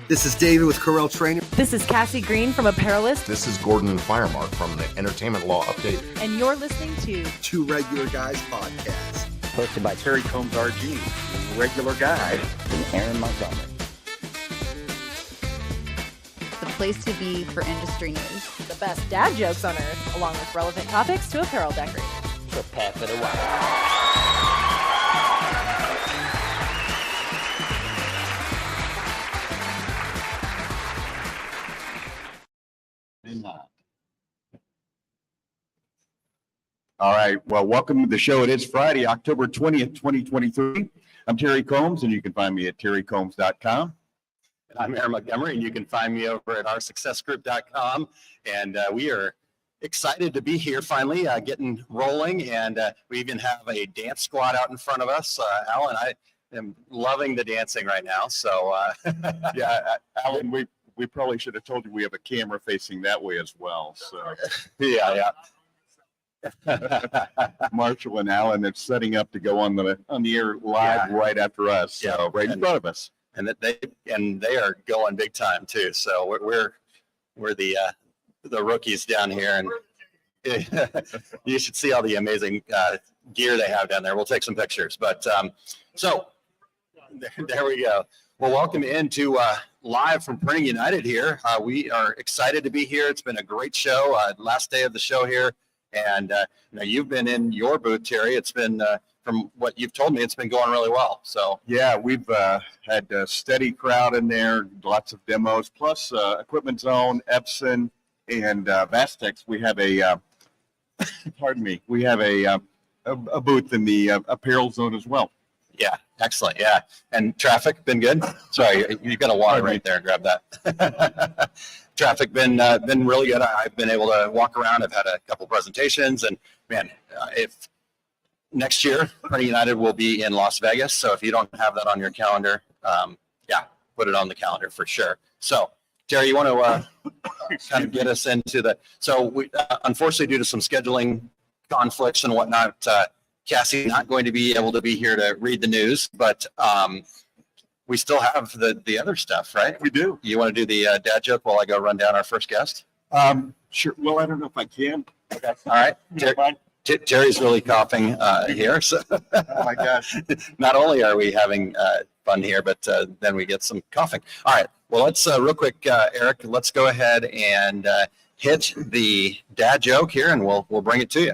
This is David with Corel Training. This is Cassie Green from Apparelist. This is Gordon Firemark from the Entertainment Law Update. And you're listening to Two Regular Guys podcast. Hosted by Terry Combs RG, Regular Guy, and Aaron Montgomery. The place to be for industry news. the best dad jokes on earth, along with relevant topics to apparel decorating. Prepare for the wild. All right. Well, welcome to the show. It is Friday, October 20th, 2023. I'm Terry Combs, and you can find me at terrycombs.com. And I'm Aaron Montgomery, and you can find me over at oursuccessgroup.com. And we are excited to be here finally, getting rolling. And we even have a dance squad out in front of us. Alan, I am loving the dancing right now. So, Yeah, Alan, we probably should have told you we have a camera facing that way as well. So, yeah. Marshall and Alan are setting up to go on the air live right after us. So, right in front of us. And they are going big time too. So we're the rookies down here, and you should see all the amazing gear they have down there. We'll take some pictures, but so there we go. Well, welcome into live from Printing United here. We are excited to be here. It's been a great show. Last day of the show here, and you've been in your booth, Terry. It's been from what you've told me, it's been going really well. So Yeah, we've had a steady crowd in there, lots of demos, plus Equipment Zone, Epson, and Vastex. We have a, pardon me, we have a booth in the apparel zone as well. yeah, excellent. Yeah, and traffic been good. Sorry, you got a water right there. Grab that. Traffic been really good. I've been able to walk around. I've had a couple presentations, and man, if next year Printing United will be in Las Vegas, so if you don't have that on your calendar, put it on the calendar for sure. So, Terry, you want to kind of get us into the? So, we unfortunately, due to some scheduling conflicts and whatnot, Cassie's not going to be able to be here to read the news, but we still have the other stuff, right? We do. You want to do the dad joke while I go run down our first guest? Sure. Well, I don't know if I can. Okay. All right. Terry's really coughing here. So Oh my gosh. not only are we having fun here, but then we get some coughing. All right. Well, let's real quick, Eric, let's go ahead and hit the dad joke here, and we'll bring it to you.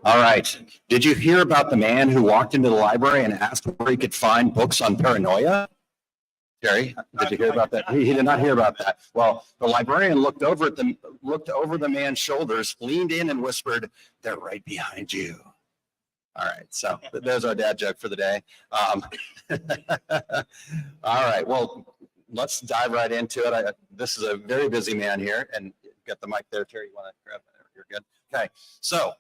All right. Did you hear about the man who walked into the library and asked where he could find books on paranoia? Terry, did you hear about that? He did not hear about that. Well, the librarian looked over the man's shoulders, leaned in and whispered, "They're right behind you." All right. So there's our dad joke for the day. All right. Well, let's dive right into it. This is a very busy man here, and got the mic there, Terry. You want to grab that? You're good. Okay. So,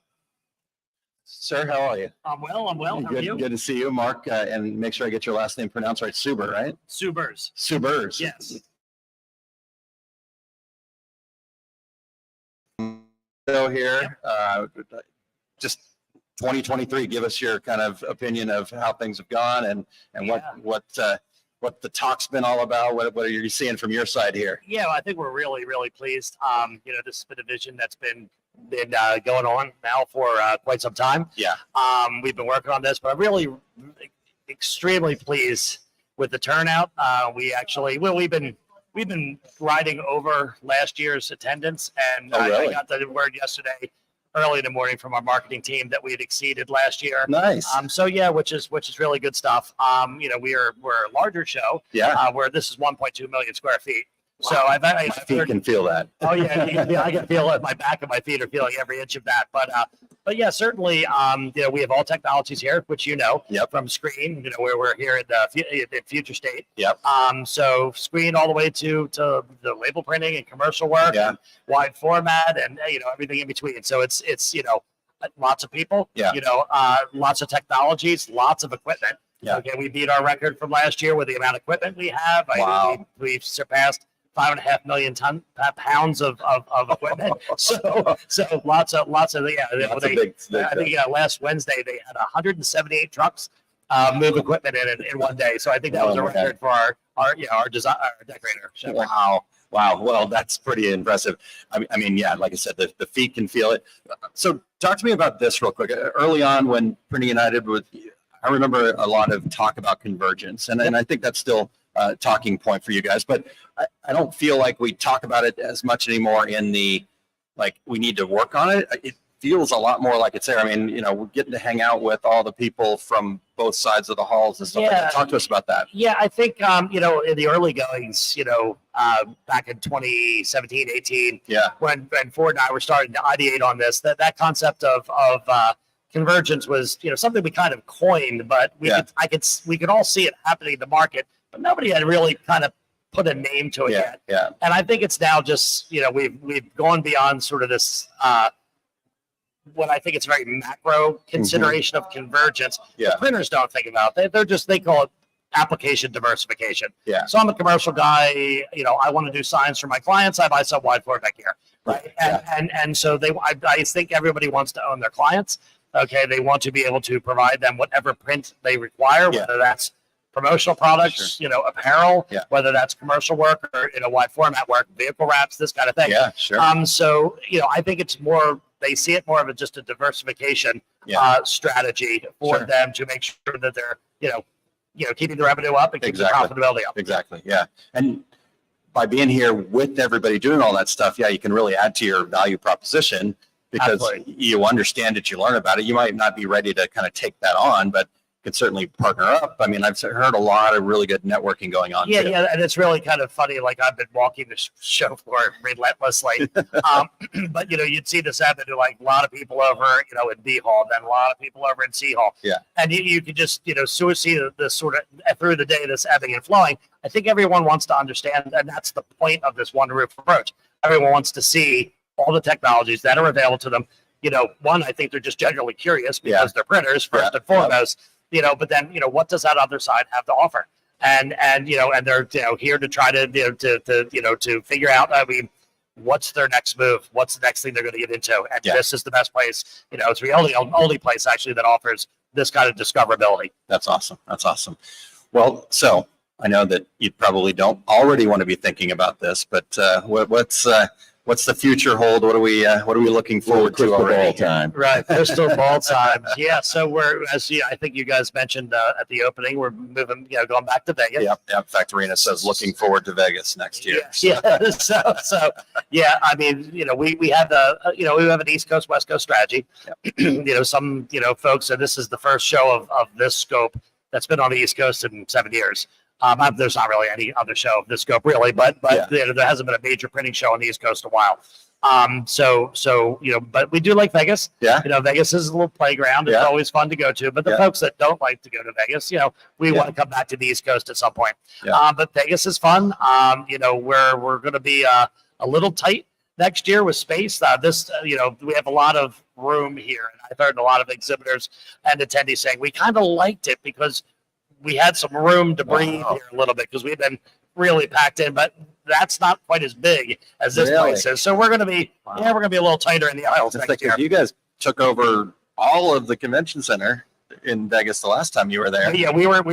sir, how are you? I'm well. How are you? Good to see you, Mark. And make sure I get your last name pronounced right. Suber, right? Subers. Subers. Yes. So here, just 2023. Give us your kind of opinion of how things have gone and what the talk's been all about. What are you seeing from your side here? Yeah, I think we're really, really pleased. This has been a vision that's been going on now for quite some time. Yeah. We've been working on this, but I'm really extremely pleased with the turnout. We've been riding over last year's attendance, and really? I got the word yesterday early in the morning from our marketing team that we had exceeded last year. Nice. Which is really good stuff. We're a larger show. Yeah. Where this is 1.2 million square feet. Wow. So I've My feet can feel that. Oh yeah, I can feel it. My back and my feet are feeling every inch of that. But yeah, certainly, we have all technologies here, which Yep. from screen, where we're here at the Future State. Yep. So screen all the way to the label printing and commercial work, Yeah. and wide format, and everything in between. So it's lots of people. Yeah. Lots of technologies, lots of equipment. Yeah. Okay, we beat our record from last year with the amount of equipment we have. Wow. We've surpassed 5.5 million pounds of equipment. So lots of yeah. I think last Wednesday they had 178 trucks move equipment in one day. So I think that was a record for our decorator. Wow. Well, that's pretty impressive. I mean, yeah, like I said, the feet can feel it. So talk to me about this real quick. Early on when Printing United was, I remember a lot of talk about convergence, and I think that's still a talking point for you guys, but I don't feel like we talk about it as much anymore in the, like, we need to work on it. It feels a lot more like it's there. I mean, we're getting to hang out with all the people from both sides of the halls and stuff like that. Talk to us about that. Yeah, I think, in the early goings, back in 2017, 18, when Ford and I were starting to ideate on this, that concept of convergence was, something we kind of coined, but we could all see it happening in the market, but nobody had really kind of put a name to it yet. Yeah. And I think it's now just, we've gone beyond sort of this, what I think it's a very macro consideration of convergence. Yeah. The printers don't think about it. They call it application diversification. Yeah. So I'm a commercial guy, I want to do signs for my clients. I buy some wide floor back here. Right. And so I think everybody wants to own their clients. Okay. They want to be able to provide them whatever print they require, whether that's promotional products, apparel, whether that's commercial work or, wide format work, vehicle wraps, this kind of thing. Yeah, sure. So, I think it's more, they see it more of just a diversification strategy for them to make sure that they're, keeping the revenue up and keeping the profitability up. Exactly. Yeah. And by being here with everybody doing all that stuff, you can really add to your value proposition because you understand it, you learn about it. You might not be ready to kind of take that on, but could certainly partner up. I mean, I've heard a lot of really good networking going on. Yeah, and it's really kind of funny. Like I've been walking the show floor relentlessly, but you'd see this happen to like a lot of people over, in B Hall, then a lot of people over in C Hall. Yeah, and you could just see this sort of through the day, this ebbing and flowing. I think everyone wants to understand, and that's the point of this one roof approach. Everyone wants to see all the technologies that are available to them. One, I think they're just generally curious because they're printers first and foremost. But then, what does that other side have to offer? And they're, here to try to, to figure out, I mean, what's their next move? What's the next thing they're going to get into? And this is the best place, it's the only place actually that offers this kind of discoverability. That's awesome. That's awesome. Well, so I know that you probably don't already want to be thinking about this, but what's the future hold? What are we looking forward to already? Time. Right, crystal ball time. Yeah, so we're, I think you guys mentioned at the opening, we're moving, going back to Vegas. Yep. Factorina says looking forward to Vegas next year. Yeah. So yeah, I mean, we have we have an East Coast West Coast strategy. Yep. Some folks said this is the first show of this scope that's been on the East Coast in 7 years. There's not really any other show of this scope really, but there hasn't been a major printing show on the East Coast in a while. But we do like Vegas. Yeah. Vegas is a little playground. It's always fun to go to. But the folks that don't like to go to Vegas, we want to come back to the East Coast at some point. Yeah. But Vegas is fun. We're going to be a little tight next year with space. We have a lot of room here, and I've heard a lot of exhibitors and attendees saying we kind of liked it because we had some room to breathe here a little bit because we've been really packed in, but that's not quite as big as this place is. So we're going to be, we're going to be a little tighter in the aisles next year. You guys took over all of the convention center in Vegas the last time you were there. Yeah, we were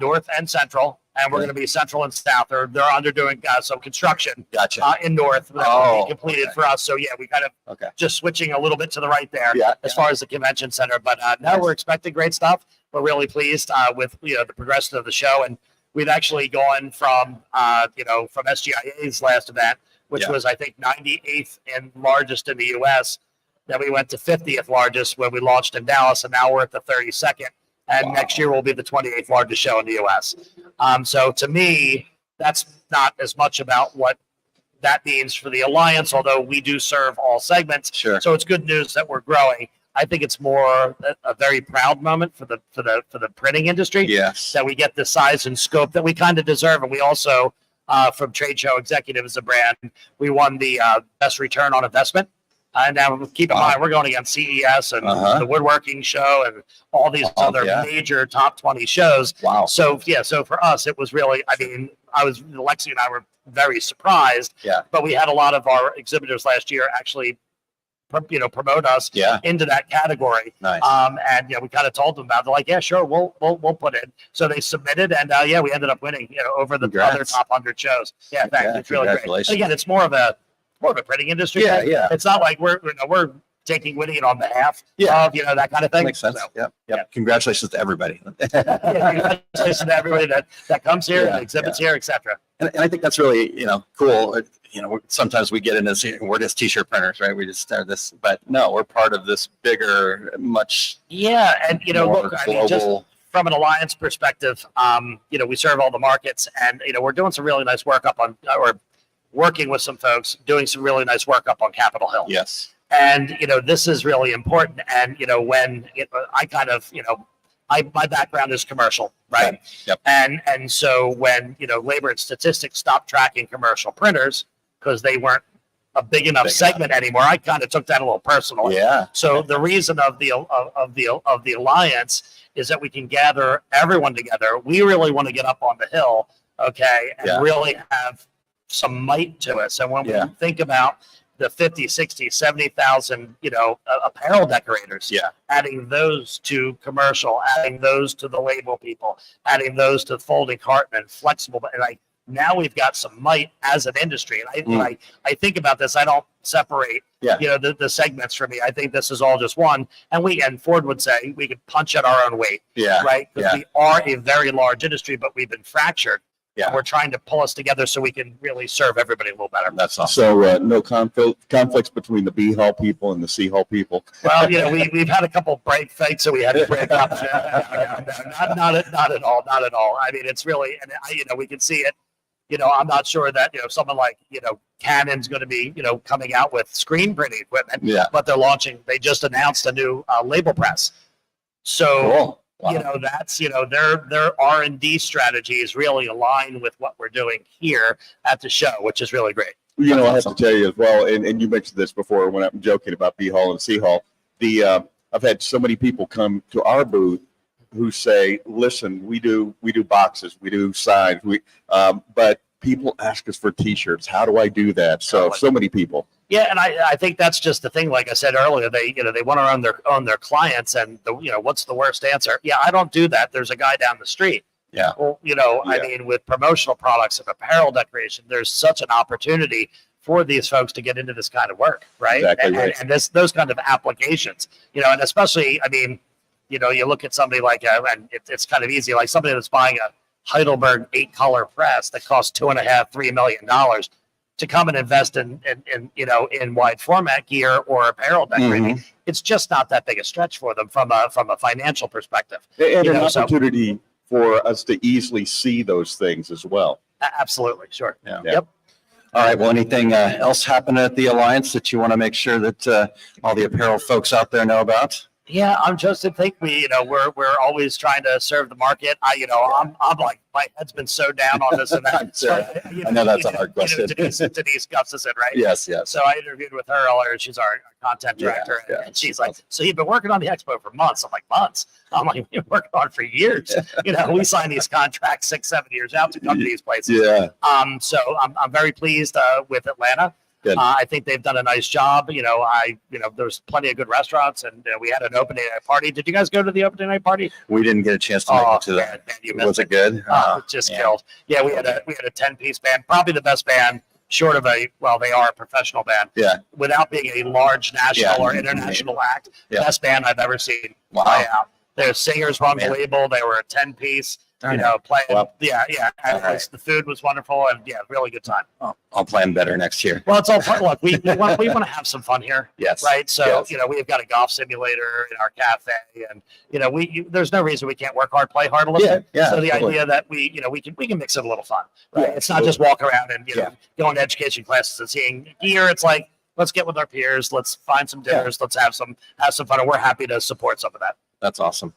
north and central, and we're going to be central and south. They're underdoing some construction. Gotcha. In north that will be completed for us. So yeah, we kind of just switching a little bit to the right there as far as the convention center. But now we're expecting great stuff. We're really pleased with the progression of the show, and we've actually gone from from SGIA's last event, which was I think 98th and largest in the U.S. Then we went to 50th largest when we launched in Dallas, and now we're at the 32nd. And next year will be the 28th largest show in the U.S. So to me, that's not as much about what that means for the Alliance, although we do serve all segments. Sure. So it's good news that we're growing. I think it's more a very proud moment for the printing industry. Yes. That we get the size and scope that we kind of deserve, and we also, from Trade Show Executive as a brand, we won the best return on investment And now keep in mind, we're going against CES and the woodworking show and all these other major top 20 shows. Wow. So, so for us, it was really, I mean, Lexi and I were very surprised. Yeah. But we had a lot of our exhibitors last year actually, promote us into that category. Nice. And we kind of told them about it. They're like, yeah, sure, we'll put it. So they submitted, and we ended up winning, over the other top 100 shows. Yeah, thanks. It's really great. Again, it's more of a printing industry. Yeah, thing. yeah. It's not like we're winning it on behalf of that kind of thing. Makes sense. So, Yep. Congratulations to everybody. congratulations to everybody that comes here and exhibits here, etc. And I think that's really, cool. Sometimes we get into this, we're just t-shirt printers, right? We just started this, but no, we're part of this bigger, much and look, I mean, just global. From an alliance perspective, we serve all the markets, and we're doing some really nice work up on, or working with some folks, doing some really nice work up on Capitol Hill. Yes. And this is really important. And when I kind of my background is commercial, right? Yep. And so when labor and statistics stopped tracking commercial printers because they weren't a big enough segment anymore, I kind of took that a little personally. Yeah. So the reason of the alliance is that we can gather everyone together. We really want to get up on the hill, okay, and really have some might to us. And when we think about the 50, 60, 70,000, apparel decorators, adding those to commercial, adding those to the label people, adding those to folding carton and flexible, and now we've got some might as an industry. And I think about this. I don't separate, the segments for me. I think this is all just one. And Ford would say we could punch at our own weight, right? Because we are a very large industry, but we've been fractured. Yeah, we're trying to pull us together so we can really serve everybody a little better. That's awesome. So no conflicts between the B Hall people and the C Hall people. Well, we've had a couple break fights, so we had to break up. Not at all. I mean, it's really, and we can see it. I'm not sure that someone like Canon's going to be coming out with screen printing equipment. Yeah. But they just announced a new label press. So. Cool. Wow. That's their R&D strategies really align with what we're doing here at the show, which is really great. I have to tell you as well, and you mentioned this before when I'm joking about B Hall and C Hall. I've had so many people come to our booth who say, "Listen, we do boxes, we do signs, but people ask us for T-shirts. How do I do that?" So many people. Yeah, and I think that's just the thing. Like I said earlier, they want to own their clients, and what's the worst answer? Yeah, I don't do that. There's a guy down the street. Yeah. Well, I mean, with promotional products and apparel decoration, there's such an opportunity for these folks to get into this kind of work, right? Exactly right. And those kind of applications, and especially, I mean, you look at somebody like, and it's kind of easy, like somebody that's buying a Heidelberg 8-color press that costs $2.5–3 million. To come and invest in wide format gear or apparel decorating, it's just not that big a stretch for them from a financial perspective. And an opportunity for us to easily see those things as well. Absolutely, sure. Yeah. Yep. All right. Well, anything else happen at the Alliance that you want to make sure that all the apparel folks out there know about? Yeah, I'm just to think we're always trying to serve the market. I'm like my head's been so down on this and that. I know that's a hard question. Denise Gustafson, right? Yes. So I interviewed with her earlier. She's our content director, and she's like, "So you've been working on the expo for months?" I'm like, "Months." I'm like, "We've been working on it for years." We sign these contracts 6-7 years out to come to these places. Yeah. So I'm very pleased with Atlanta. I think they've done a nice job. There's plenty of good restaurants, and we had an opening night party. Did you guys go to the opening night party? We didn't get a chance to make it to that. Was it good? Just killed. Yeah, we had a 10-piece band, probably the best band, short of they are a professional band. Yeah. Without being a large national or international act, best band I've ever seen. Wow. Their singers were unbelievable. They were a 10-piece. Playing. Well, the food was wonderful, and really good time. I'll plan better next year. Well, it's all fun. Look, we want to have some fun here. Yes. Right. So we've got a golf simulator in our cafe, and there's no reason we can't work hard, play hard a little bit. Yeah. So the idea that we can mix it a little fun. Right. It's not just walk around and going to education classes and seeing gear. It's like, let's get with our peers. Let's find some dinners. Let's have some fun, and we're happy to support some of that. That's awesome.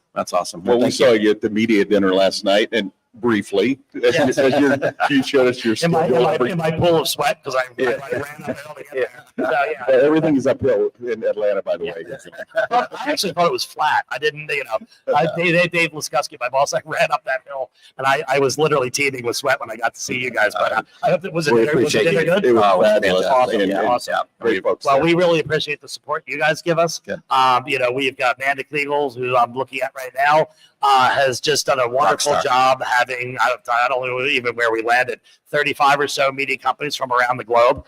Well, we saw you at the media dinner last night, and briefly as you showed us your in schedule. my pool of sweat because I ran uphill to get there. So, yeah. Everything is uphill in Atlanta, by the way. Well, I actually thought it was flat. I didn't, Dave Laskuski, my boss, I ran up that hill, and I was literally teeming with sweat when I got to see you guys. But I hope it was We dinner good? It was Fabulous. Awesome. and Awesome. great folks. Well, there. we really appreciate the support you guys give us. Good. We've got Amanda Klegels, who I'm looking at right now, has just done a wonderful Rockstar. job having, I don't know even where we landed, 35 or so media companies from around the globe.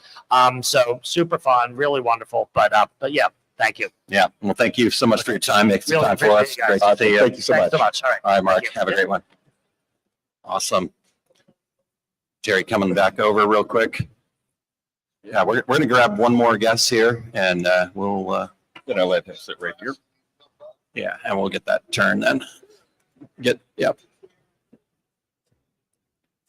So super fun, really wonderful. But yeah, thank you. Yeah. Well, thank you so much for your time. Making some Really time for us. appreciate you guys. Great to see you. Thank you so Thanks much. so much. All right. All right, Mark. Thank you. Have a great one. Awesome. Jerry, coming back over real quick. Yeah, we're going to grab one more guest here, and we'll Then I let him sit right here. and we'll get that turn then. Yep.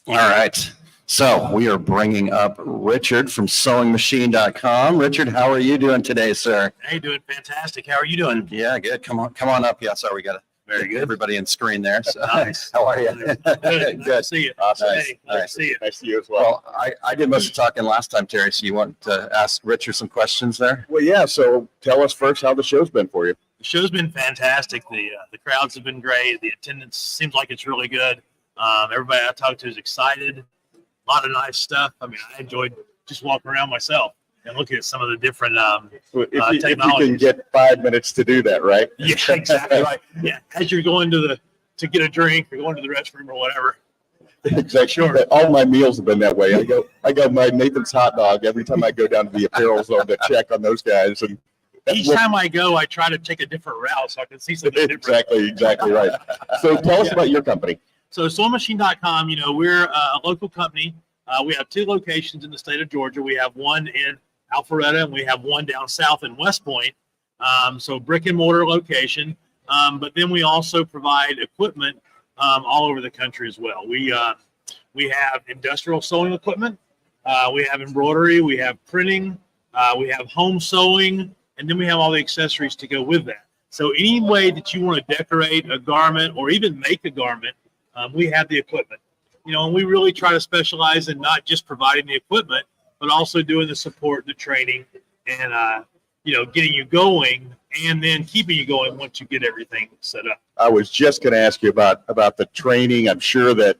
All right. So we are bringing up Richard from sewingmachine.com. Richard, how are you doing today, sir? Hey, doing fantastic. How are you doing? Yeah, good. Come on up. Yeah, sorry, we got Very good. everybody in screen there. So. Nice. How are you? Good. Nice to Good. see you. Awesome. Hey, nice Nice. to see you. Nice to see you as well. Well, I did most of the talking last time, Terry, so you want to ask Richard some questions there? Well, yeah. So tell us first how the show's been for you. The show's been fantastic. The crowds have been great. The attendance seems like it's really good. Everybody I talked to is excited. A lot of nice stuff. I mean, I enjoyed just walking around myself and looking at some of the different If you can technologies. get 5 minutes to do that, right? Yeah, exactly right. Yeah, as you're going to get a drink or going to the restroom or whatever. Exactly. Sure. All my meals have been that way. I go my Nathan's hot dog every time I go down to the apparel zone to check on those guys. And Each time I go, I try to take a different route so I can see something different. exactly right. So tell us about your company. So sewingmachine.com, we're a local company. We have 2 locations in the state of Georgia. We have one in Alpharetta and we have one down south in West Point. So brick and mortar location. But then we also provide equipment all over the country as well. We have industrial sewing equipment. We have embroidery. We have printing. We have home sewing. And then we have all the accessories to go with that. So any way that you want to decorate a garment or even make a garment, we have the equipment. And we really try to specialize in not just providing the equipment, but also doing the support, the training, and getting you going, and then keeping you going once you get everything set up. I was just going to ask you about the training. I'm sure that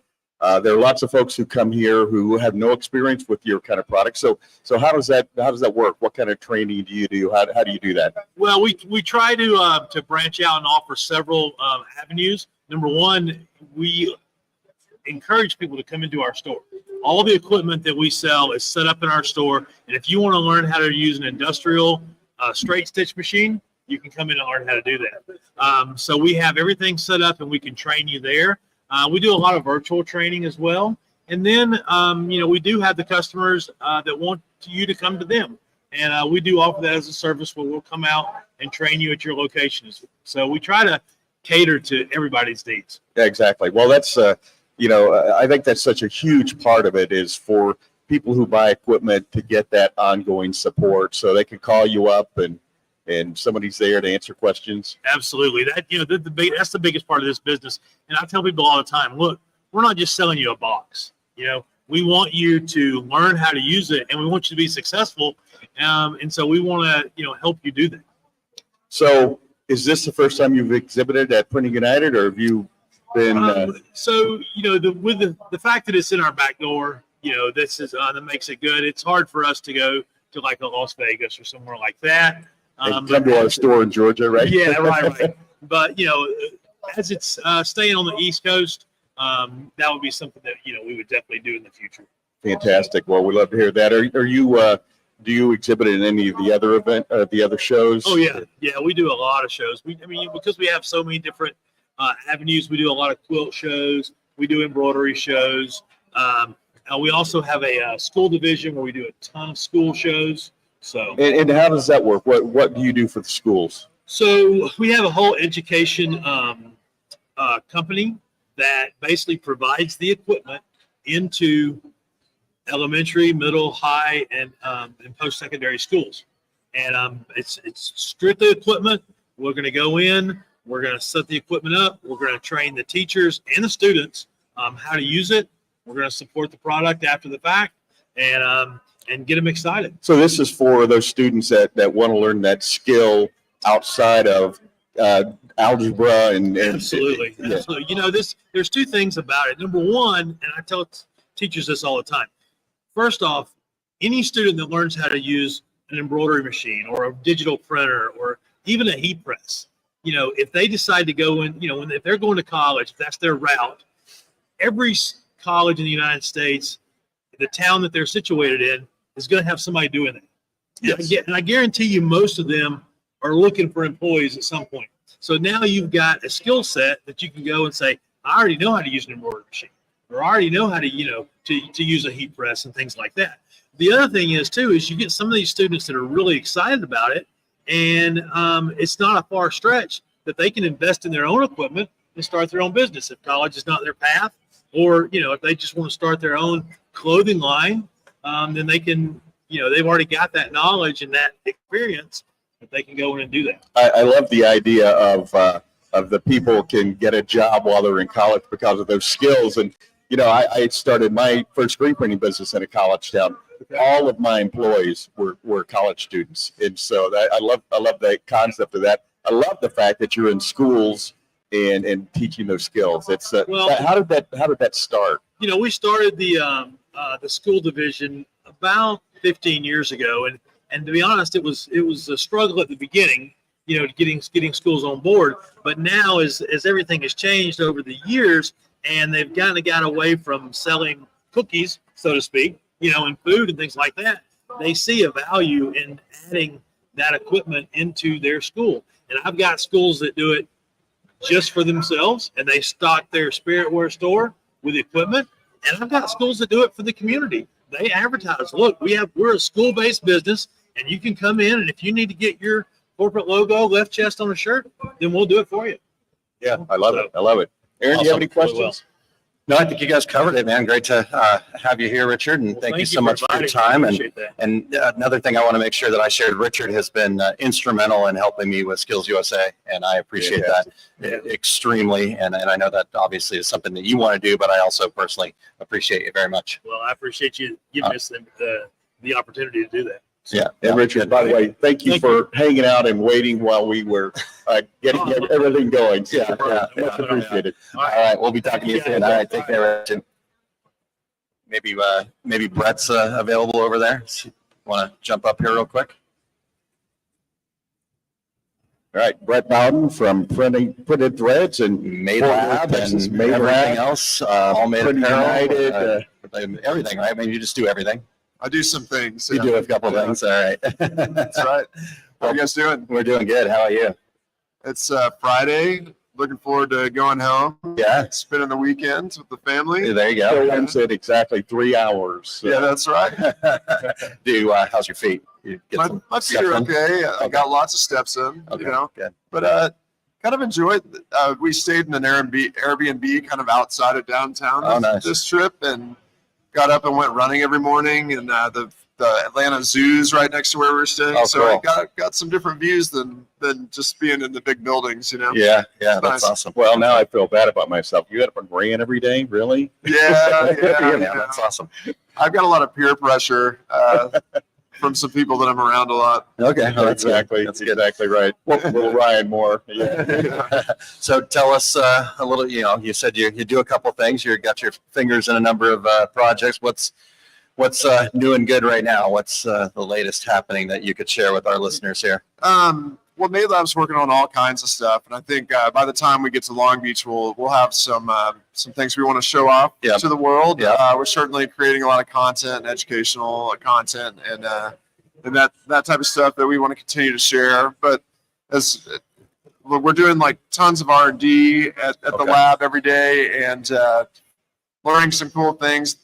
there are lots of folks who come here who have no experience with your kind of product. So how does that work? What kind of training do you do? How do you do that? Well, we try to branch out and offer several avenues. Number one, we encourage people to come into our store. All the equipment that we sell is set up in our store, and if you want to learn how to use an industrial straight stitch machine, you can come in and learn how to do that. So we have everything set up, and we can train you there. We do a lot of virtual training as well, and then we do have the customers that want you to come to them, and we do offer that as a service where we'll come out and train you at your locations. So we try to cater to everybody's needs. Yeah, exactly. Well, that's I think that's such a huge part of it is for people who buy equipment to get that ongoing support, so they can call you up and somebody's there to answer questions. Absolutely. That that's the biggest part of this business. And I tell people all the time, look, we're not just selling you a box. We want you to learn how to use it, and we want you to be successful. And so we want to help you do that. So is this the first time you've exhibited at Printing United, or have you been? So with the fact that it's in our back door, this is that makes it good. It's hard for us to go to like a Las Vegas or somewhere like that. Come to our store in Georgia, right? Yeah, right. But as it's staying on the East Coast, that would be something that we would definitely do in the future. Fantastic. Well, we love to hear that. Are you? Do you exhibit in any of the other shows? Oh yeah, we do a lot of shows. Because we have so many different avenues. We do a lot of quilt shows. We do embroidery shows. We also have a school division where we do a ton of school shows. So and how does that work? What do you do for the schools? So we have a whole education company that basically provides the equipment into elementary, middle, high, and post-secondary schools. And it's strictly equipment. We're going to go in. We're going to set the equipment up. We're going to train the teachers and the students how to use it. We're going to support the product after the fact and get them excited. So this is for those students that want to learn that skill outside of algebra and Absolutely. Yeah. Absolutely. You know, there's two things about it. Number one, and I tell teachers this all the time. First off, any student that learns how to use an embroidery machine or a digital printer or even a heat press, you know, if they decide to go in, you know, if they're going to college, if that's their route, every college in the United States, the town that they're situated in, is going to have somebody doing it. Yes. And I guarantee you most of them are looking for employees at some point. So now you've got a skill set that you can go and say, I already know how to use an embroidery machine, or I already know how to, you know, to use a heat press and things like that. The other thing is too, is you get some of these students that are really excited about it, and it's not a far stretch that they can invest in their own equipment and start their own business if college is not their path, or, you know, if they just want to start their own clothing line, then they can, you know, they've already got that knowledge and that experience that they can go in and do that. I love the idea of the people can get a job while they're in college because of those skills. And, you know, I started my first screen printing business in a college town. All of my employees were college students. And so I love the concept of that. I love the fact that you're in schools and teaching those skills. It's how did that start? You know, we started the school division about 15 years ago, and to be honest, it was a struggle at the beginning, you know, getting schools on board. But now, as everything has changed over the years, and they've kind of got away from selling cookies, so to speak, you know, and food and things like that, they see a value in adding that equipment into their school. And I've got schools that do it just for themselves, and they stock their spiritware store with equipment. And I've got schools that do it for the community. They advertise, look, we're a school-based business, and you can come in, and if you need to get your corporate logo left chest on a shirt, then we'll do it for you. Yeah, I love it. I love it. Aaron, do you have any questions? No, I think you guys covered it, man. Great to have you here, Richard, and thank you so much for your time. And another thing I want to make sure that I shared, Richard has been instrumental in helping me with Skills USA, and I appreciate that extremely. And I know that obviously is something that you want to do, but I also personally appreciate you very much. Well, I appreciate you giving us the opportunity to do that. So, yeah. And Richard, by the way, thank you for hanging out and waiting while we were getting everything going. So, much appreciated. All right, we'll be talking to you soon. All right, take care, Richard. Maybe Brett's available over there. Want to jump up here real quick? All right, Brett Bowden from Printed Threads and Made Lab and everything else. All made Printing United, everything, right? I mean, you just do everything. I do some things. You do a couple of things. All right. That's right. How are you guys doing? We're doing good. How are you? It's Friday. Looking forward to going home. Yeah. Spending the weekends with the family. There you go. One said exactly 3 hours. So. Yeah, that's right. How's your feet? You my feet are okay. I got lots of steps in, you know. Good. But kind of enjoyed. We stayed in an Airbnb kind of outside of downtown this trip, and got up and went running every morning, and the Atlanta Zoo's right next to where we were staying. Oh, so cool. I got some different views than just being in the big buildings, you know. Yeah, that's nice. awesome. Well, now I feel bad about myself. You got up and ran every day, really? Yeah, That's awesome. I've got a lot of peer pressure from some people that I'm around a lot. Okay, That's exactly right. Little Ryan Moore. Yeah. So tell us a little. You know, you said you do a couple things. You got your fingers in a number of projects. What's new and good right now? What's the latest happening that you could share with our listeners here? Well, Made Lab's working on all kinds of stuff, and I think by the time we get to Long Beach, we'll have some things we want to show off to the world. We're certainly creating a lot of content, educational content, and that type of stuff that we want to continue to share. But as we're doing like tons of R&D at the lab every day, and learning some cool things,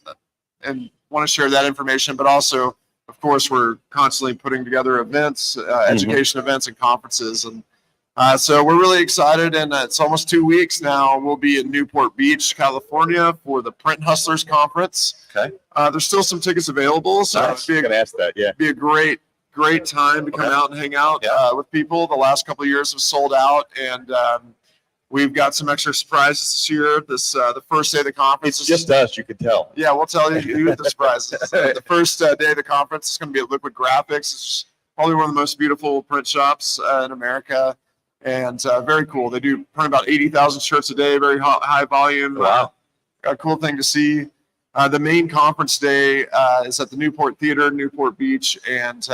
and want to share that information, but also, of course, we're constantly putting together events, education events and conferences. And so we're really excited, and it's almost 2 weeks now. We'll be in Newport Beach, California for the Print Hustlers Conference. Okay. There's still some tickets available. So I was going to ask that, be a great time to come out and hang out with people. The last couple of years have sold out, and We've got some extra surprises this year. The first day of the conference. It's just us, you can tell. Yeah, we'll tell you the surprises. The first day of the conference is going to be at Liquid Graphics. It's probably one of the most beautiful print shops in America, and very cool. They do print about 80,000 shirts a day, very high volume. Wow. A cool thing to see. The main conference day is at the Newport Theater, Newport Beach, and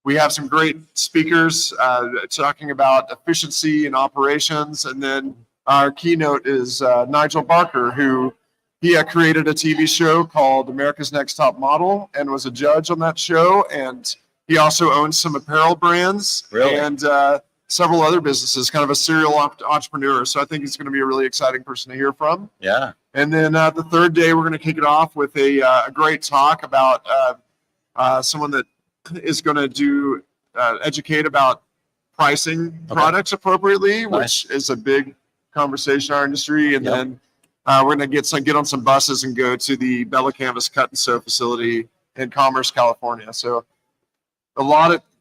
we have some great speakers talking about efficiency and operations. And then our keynote is Nigel Barker, who he created a TV show called America's Next Top Model and was a judge on that show. And he also owns some apparel brands and several other businesses, kind of a serial entrepreneur. So I think he's going to be a really exciting person to hear from. Yeah. And then the third day, we're going to kick it off with a great talk about someone that is going to educate about pricing products appropriately, which is a big conversation in our industry. And then we're going to get on some buses and go to the Bella Canvas cut and sew facility in Commerce, California. So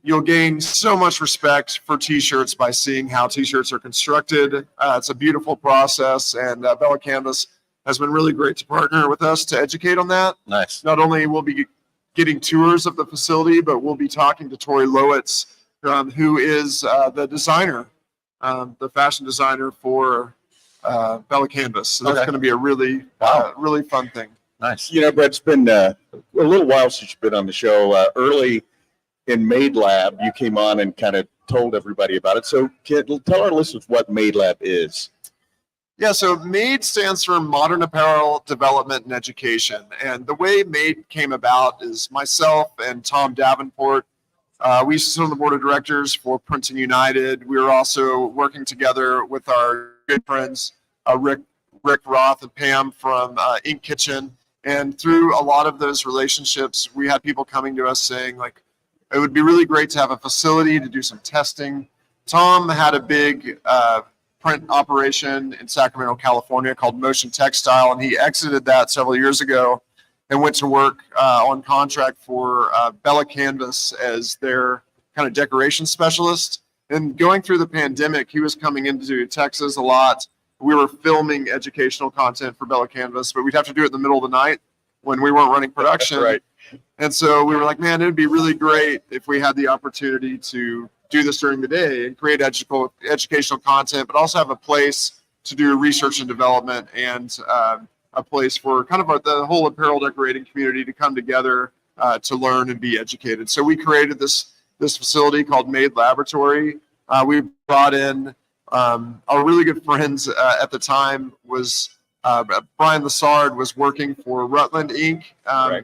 you'll gain so much respect for t-shirts by seeing how t-shirts are constructed. It's a beautiful process, and Bella Canvas has been really great to partner with us to educate on that. Nice. Not only will be getting tours of the facility, but we'll be talking to Tori Lowitz, who is the designer, the fashion designer for Bella Canvas. So that's going to be a really, really fun thing. Nice. You know, Brett, it's been a little while since you've been on the show. Early in Made Lab, you came on and kind of told everybody about it. So tell our listeners what Made Lab is. Yeah, so MADE stands for Modern Apparel Development and Education. And the way MADE came about is myself and Tom Davenport. We used to sit on the board of directors for Printing United. We were also working together with our good friends, Rick Roth and Pam from Ink Kitchen. And through a lot of those relationships, we had people coming to us saying, like, it would be really great to have a facility to do some testing. Tom had a big print operation in Sacramento, California called Motion Textile, and he exited that several years ago and went to work on contract for Bella Canvas as their kind of decoration specialist. And going through the pandemic, he was coming into Texas a lot. We were filming educational content for Bella Canvas, but we'd have to do it in the middle of the night when we weren't running production. Right. And so we were like, man, it would be really great if we had the opportunity to do this during the day and create educational content, but also have a place to do research and development and a place for kind of the whole apparel decorating community to come together to learn and be educated. So we created this facility called Made Laboratory. We brought in our really good friends at the time was Brian Lassard was working for Rutland Inc.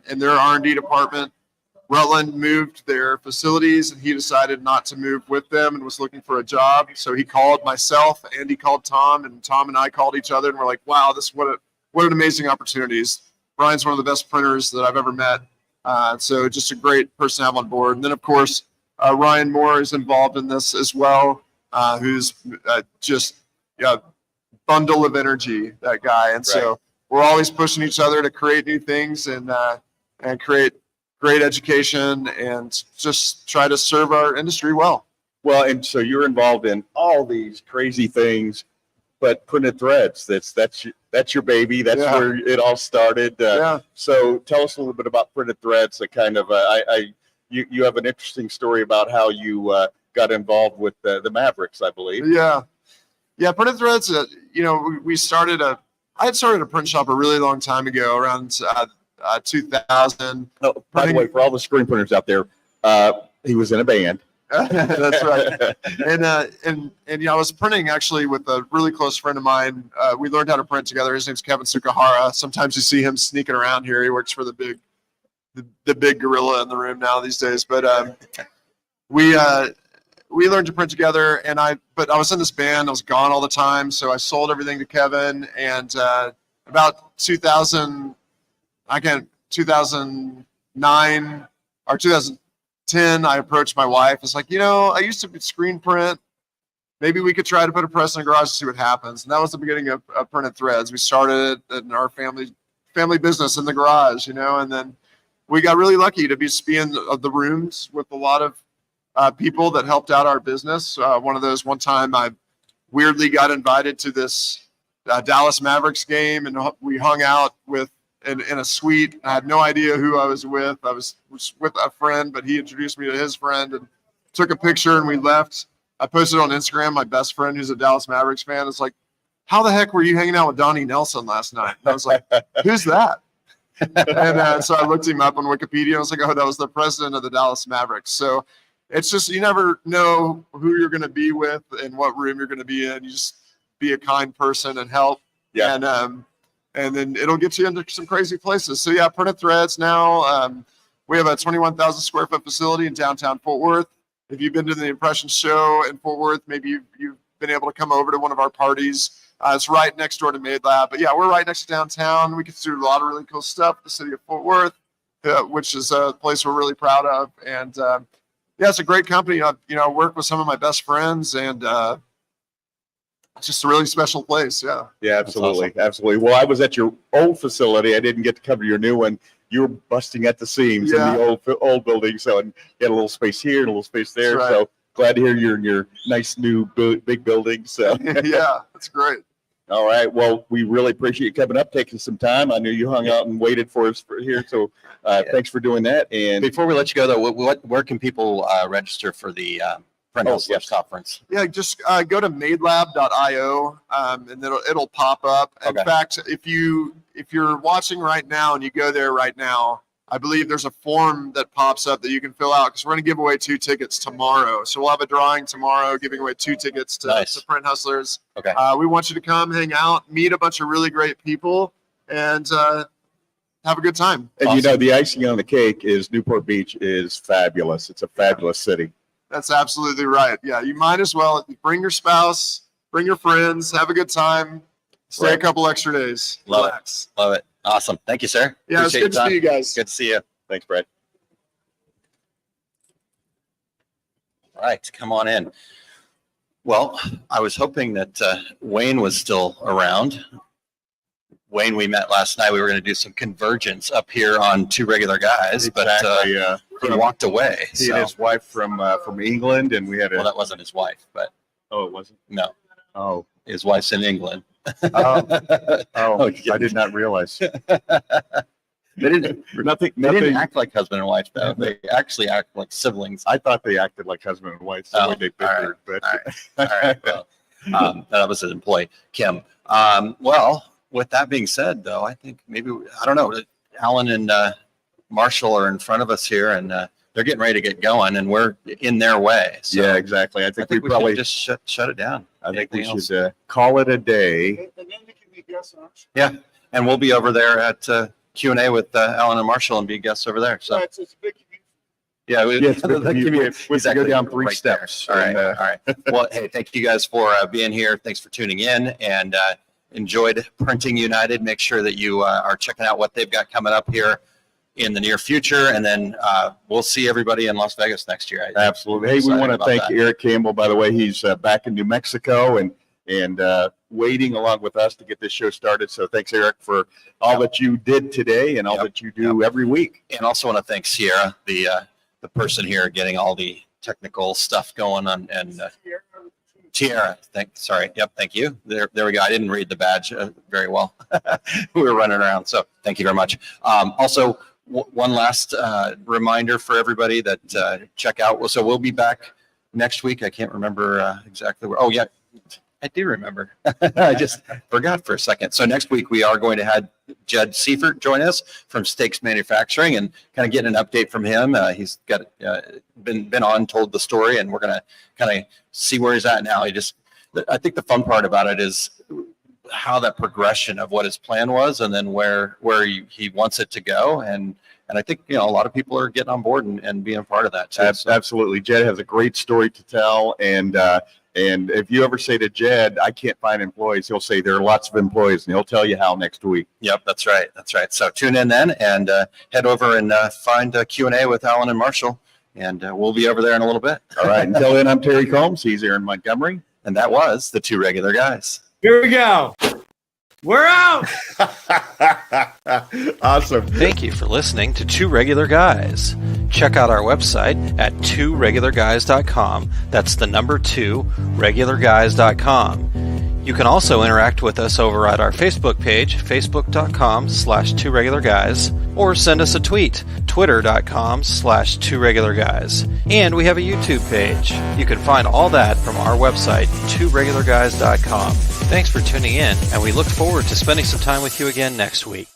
In their R&D department. Rutland moved their facilities, and he decided not to move with them and was looking for a job. So he called myself, and he called Tom, and Tom and I called each other, and we're like, "Wow, what an amazing opportunity!" Brian's one of the best printers that I've ever met. So just a great person to have on board. And then, of course, Ryan Moore is involved in this as well, who's just a bundle of energy, that guy. And so we're always pushing each other to create new things and create great education and just try to serve our industry well. Well, and so you're involved in all these crazy things, but printed threads, that's your baby. That's where it all started. So tell us a little bit about printed threads. That kind of you have an interesting story about how you got involved with the Mavericks, I believe. Yeah, printed threads. I had started a print shop a really long time ago, around 2000. Oh, by the way, for all the screen printers out there, he was in a band. That's right. And I was printing actually with a really close friend of mine. We learned how to print together. His name's Kevin Sukahara. Sometimes you see him sneaking around here. He works for the big gorilla in the room now these days. But we learned to print together, but I was in this band. I was gone all the time, so I sold everything to Kevin. And about 2009 or 2010, I approached my wife. It's like, I used to screen print. Maybe we could try to put a press in the garage and see what happens. And that was the beginning of Printed Threads. We started it in our family business in the garage, and then we got really lucky to be in the rooms with a lot of people that helped out our business. One of those, one time I weirdly got invited to this Dallas Mavericks game, and we hung out in a suite. I had no idea who I was with. I was with a friend, but he introduced me to his friend and took a picture, and we left. I posted on Instagram. My best friend, who's a Dallas Mavericks fan, is like, "How the heck were you hanging out with Donnie Nelson last night?" And I was like, "Who's that?" And so I looked him up on Wikipedia. I was like, "Oh, that was the president of the Dallas Mavericks." So it's just, you never know who you're going to be with and what room you're going to be in. You just be a kind person and help. Yeah. And then it'll get you into some crazy places. So yeah, Printed Threads now. We have a 21,000 square foot facility in downtown Fort Worth. If you've been to the Impression Show in Fort Worth, maybe you've been able to come over to one of our parties. It's right next door to Made Lab. But yeah, we're right next to downtown. We get to do a lot of really cool stuff. The city of Fort Worth, which is a place we're really proud of. And yeah, it's a great company. I work with some of my best friends, and it's just a really special place. Yeah. Yeah, absolutely. Awesome. Absolutely. Well, I was at your old facility. I didn't get to cover your new one. You were busting at the seams in the old building. So, and you had a little space here and a little space there. Right. So glad to hear you're in your nice new big building. So yeah, that's great. All right. Well, we really appreciate you coming up, taking some time. I knew you hung out and waited for us here. So thanks for doing that. And before we let you go, though, where can people register for the Print Hustlers conference? Yeah, just go to madelab.io, and it'll pop up. In fact, if you're watching right now and you go there right now, I believe there's a form that pops up that you can fill out, because we're going to give away 2 tickets tomorrow. So we'll have a drawing tomorrow giving away 2 tickets to Print Hustlers. Okay. We want you to come hang out, meet a bunch of really great people, and have a good time. And awesome. The icing on the cake is Newport Beach is fabulous. It's a fabulous city. That's absolutely right. Yeah, you might as well bring your spouse, bring your friends, have a good time, stay a couple extra days. Relax. Love it. Awesome. Thank you, sir. Yeah, it's good to see you guys. Good to see you. Thanks, Brad. All right, come on in. Well, I was hoping that Wayne was still around. Wayne, we met last night. We were going to do some convergence up here on Two Regular Guys, but he walked away. He and his wife from England, and we had Well, that wasn't his wife, but. Oh, it wasn't? No. Oh. His wife's in England. I did not realize. They didn't act like husband and wife, though. They actually act like siblings. I thought they acted like husband and wife. So they bickered, but all right. Well, that was an employee, Kim. Well, with that being said, though, I think maybe I don't know. Alan and Marshall are in front of us here, and they're getting ready to get going, and we're in their way. So yeah, exactly. I think we probably should just shut it down. I think we should call it a day. Yeah, and we'll be over there at Q&A with Alan and Marshall and be guests over there. So it's a big yeah, it's we go down 3 steps. All right, all right. Well, hey, thank you guys for being here. Thanks for tuning in, and enjoyed Printing United. Make sure that you are checking out what they've got coming up here in the near future, and then we'll see everybody in Las Vegas next year. Absolutely. Hey, we want to thank Eric Campbell, by the way. He's back in New Mexico and waiting along with us to get this show started. So thanks, Eric, for all that you did today and all that you do every week. And also want to thank Sierra, the person here getting all the technical stuff going on, and Tiara. Thank you. There we go. I didn't read the badge very well. We were running around, so thank you very much. Also, one last reminder for everybody that check out. So we'll be back next week. I can't remember exactly where. Oh yeah, I do remember. I just forgot for a second. So next week we are going to have Jed Seifert join us from Stakes Manufacturing and kind of get an update from him. He's got been on, told the story, and we're going to kind of see where he's at now. I think the fun part about it is how that progression of what his plan was, and then where he wants it to go. And I think, a lot of people are getting on board and being a part of that too. Absolutely. Jed has a great story to tell. And if you ever say to Jed, I can't find employees, he'll say there are lots of employees, and he'll tell you how next week. Yep, that's right. So tune in then and head over and find Q&A with Alan and Marshall, and we'll be over there in a little bit. All right. Until then, I'm Terry Combs. He's Aaron Montgomery. And that was the Two Regular Guys. Here we go. We're out. Awesome. Thank you for listening to Two Regular Guys. Check out our website at tworegularguys.com. That's the number 2, regularguys.com. You can also interact with us over at our Facebook page, facebook.com/tworegularguys, or send us a tweet, twitter.com/tworegularguys. And we have a YouTube page. You can find all that from our website, tworegularguys.com. Thanks for tuning in, and we look forward to spending some time with you again next week.